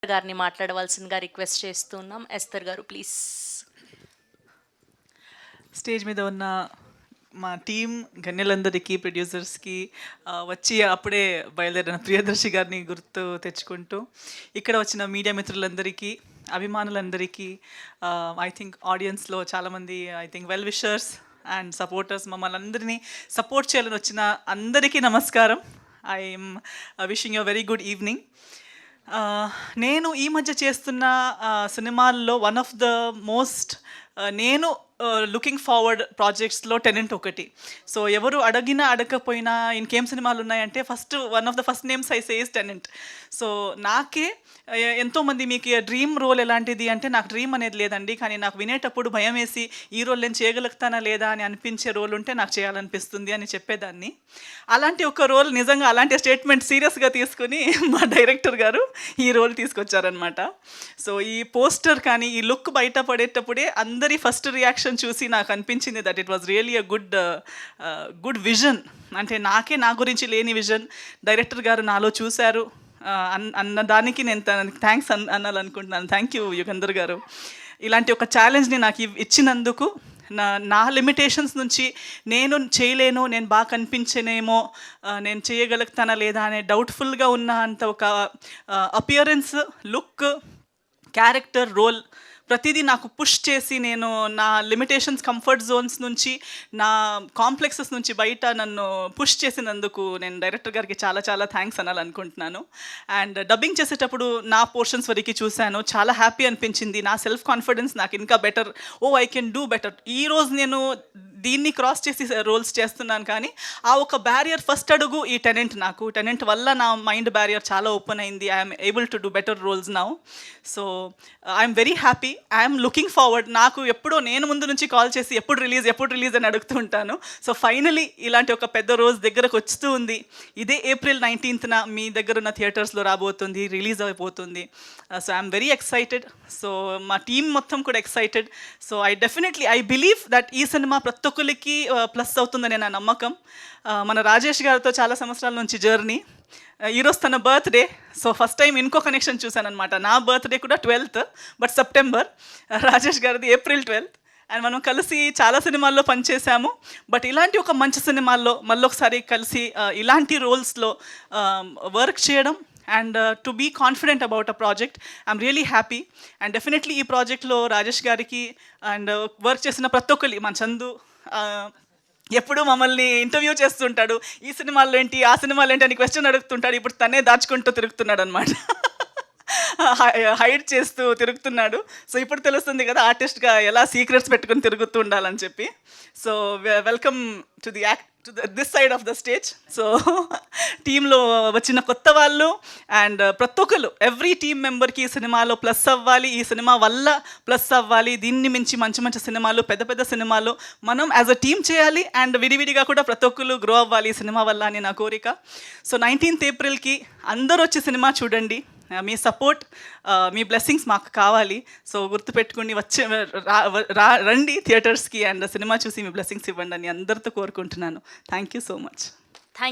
గారిని మాట్లాడవలసిందిగా రిక్వెస్ట్ చేస్తున్నాం. ఎస్తర్ గారు ప్లీజ్. స్టేజ్ మీద ఉన్న మా టీం గన్యలందరికీ, ప్రొడ్యూసర్స్కి, వచ్చి అప్పుడే బయలుదేరిన ప్రియదర్శి గారిని గుర్తు తెచ్చుకుంటూ, ఇక్కడ వచ్చిన మీడియా మిత్రులందరికీ, అభిమానులందరికీ, ఐ థింక్ ఆడియన్స్లో చాలామంది I think well wishers and supporters, మమ్మల్ని అందరినీ సపోర్ట్ చేయాలని వచ్చిన అందరికీ నమస్కారం. I'm wishing you very good evening. నేను ఈ మధ్య చేస్తున్న సినిమాల్లో వన్ ఆఫ్ ద మోస్ట్ నేను లుకింగ్ ఫార్వర్డ్ ప్రాజెక్ట్స్లో టెనెంట్ ఒకటి. సో ఎవరు అడగకపోయినా ఇంకేం సినిమాలు ఉన్నాయంటే one of the first names I say is tenant. So నాకే ఎంతోమంది మీకు డ్రీమ్ రోల్ ఎలాంటిది అంటే, నాకు డ్రీమ్ అనేది లేదండి, కానీ నాకు వినేటప్పుడు భయం వేసి ఈ రోల్ నేను చేయగలుగుతానా లేదా అని అనిపించే రోల్ ఉంటే నాకు చేయాలనిపిస్తుంది అని చెప్పేదాన్ని. అలాంటి ఒక రోల్ నిజంగా అలాంటి స్టేట్మెంట్ సీరియస్గా తీసుకుని మా డైరెక్టర్ గారు ఈ రోల్ తీసుకొచ్చారనమాట. సో ఈ పోస్టర్ కానీ ఈ లుక్ బయట పడేటప్పుడే అందరి ఫస్ట్ రియాక్షన్ చూసి నాకు అనిపించింది that it was really a good vision. అంటే నా గురించి లేని విజన్ డైరెక్టర్ గారు నాలో చూశారు అన్న దానికి నేను థ్యాంక్స్ అనాలనుకుంటున్నాను. థ్యాంక్ యూ యుగంధర్ గారు, ఇలాంటి ఒక ఛాలెంజ్ని నాకు ఇచ్చినందుకు. నా లిమిటేషన్స్ నుంచి నేను చేయలేను, నేను బాగా కనిపించనేమో, నేను చేయగలుగుతానా లేదా అనే డౌట్ఫుల్గా ఉన్న అంత ఒక అపియరెన్స్, లుక్, క్యారెక్టర్, రోల్ ప్రతిదీ నాకు పుష్ చేసి, నేను నా లిమిటేషన్స్, కంఫర్ట్ జోన్స్ నుంచి, నా కాంప్లెక్సెస్ నుంచి బయట నన్ను పుష్ చేసినందుకు నేను డైరెక్టర్ గారికి చాలా చాలా థ్యాంక్స్ అనాలనుకుంటున్నాను. అండ్ డబ్బింగ్ చేసేటప్పుడు నా పోర్షన్స్ వరకు చూశాను, చాలా హ్యాపీ అనిపించింది. నా సెల్ఫ్ కాన్ఫిడెన్స్ నాకు ఇంకా better, I can do better. ఈరోజు నేను దీన్ని క్రాస్ చేసి రోల్స్ చేస్తున్నాను, కానీ ఆ ఒక బ్యారియర్ ఫస్ట్ అడుగు ఈ టెనెంట్ వల్ల నా మైండ్ బ్యారియర్ చాలా ఓపెన్ అయింది. I'm able to do better roles now. So I'm very happy, I'm looking forward. నాకు ఎప్పుడో నేను ముందు నుంచి కాల్ చేసి ఎప్పుడు రిలీజ్ అని అడుగుతూ ఉంటాను. సో ఫైనలీ ఇలాంటి ఒక పెద్ద రోజు దగ్గరకు వస్తూ ఉంది. ఇదే April 19th మీ దగ్గర ఉన్న థియేటర్స్లో రాబోతుంది, రిలీజ్ అయిపోతుంది. So I'm very excited. So మా టీం మొత్తం కూడా excited. So I believe that ఈ సినిమా ప్రతి ఒక్కరికి ప్లస్ అవుతుందని నా నమ్మకం. మన రాజేష్ గారితో చాలా సంవత్సరాల నుంచి జర్నీ. ఈరోజు తన బర్త్డే. సో ఫస్ట్ టైం ఇంకో కనెక్షన్ చూశాను అనమాట. నా బర్త్డే కూడా 12th, బట్ సెప్టెంబర్. రాజేష్ గారిది April 12th. అండ్ మనం కలిసి చాలా సినిమాల్లో పనిచేసాము. బట్ ఇలాంటి ఒక మంచి సినిమాల్లో మళ్ళొకసారి కలిసి ఇలాంటి రోల్స్లో వర్క్ చేయడం and to be confident about a project, I'm really happy. And definitely ఈ ప్రాజెక్ట్లో రాజేష్ గారికి అండ్ వర్క్ చేసిన ప్రతి ఒక్కరి, మన చందు ఎప్పుడు మమ్మల్ని ఇంటర్వ్యూ చేస్తుంటాడు, ఈ సినిమాల్లో ఏంటి, ఆ సినిమాలో ఏంటి అని క్వశ్చన్ అడుగుతుంటాడు. ఇప్పుడు తనే దాచుకుంటూ తిరుగుతున్నాడు అనమాట, హైడ్ చేస్తూ తిరుగుతున్నాడు. సో ఇప్పుడు తెలుస్తుంది కదా ఆర్టిస్ట్గా ఎలా సీక్రెట్స్ పెట్టుకుని తిరుగుతూ ఉండాలని చెప్పి. So welcome to this side of the stage. So టీంలో వచ్చిన కొత్త వాళ్ళు అండ్ ప్రతి ఒక్కరు, ఎవ్రీ టీమ్ మెంబర్కి ఈ సినిమాలో ప్లస్ అవ్వాలి, ఈ సినిమా వల్ల ప్లస్ అవ్వాలి. దీన్ని మించి మంచి మంచి సినిమాలు, పెద్ద సినిమాలు మనం యాజ్ అ టీమ్ చేయాలి అండ్ విడివిడిగా కూడా ప్రతి ఒక్కరు గ్రో అవ్వాలి ఈ సినిమా వల్ల అని నా కోరిక. సో 19th Aprilకి అందరూ వచ్చి సినిమా చూడండి. మీ సపోర్ట్, మీ బ్లెస్సింగ్స్ మాకు కావాలి. సో గుర్తుపెట్టుకుని రండి థియేటర్స్కి అండ్ సినిమా చూసి మీ బ్లెస్సింగ్స్ ఇవ్వండి అని అందరితో కోరుకుంటున్నాను. Thank you so much.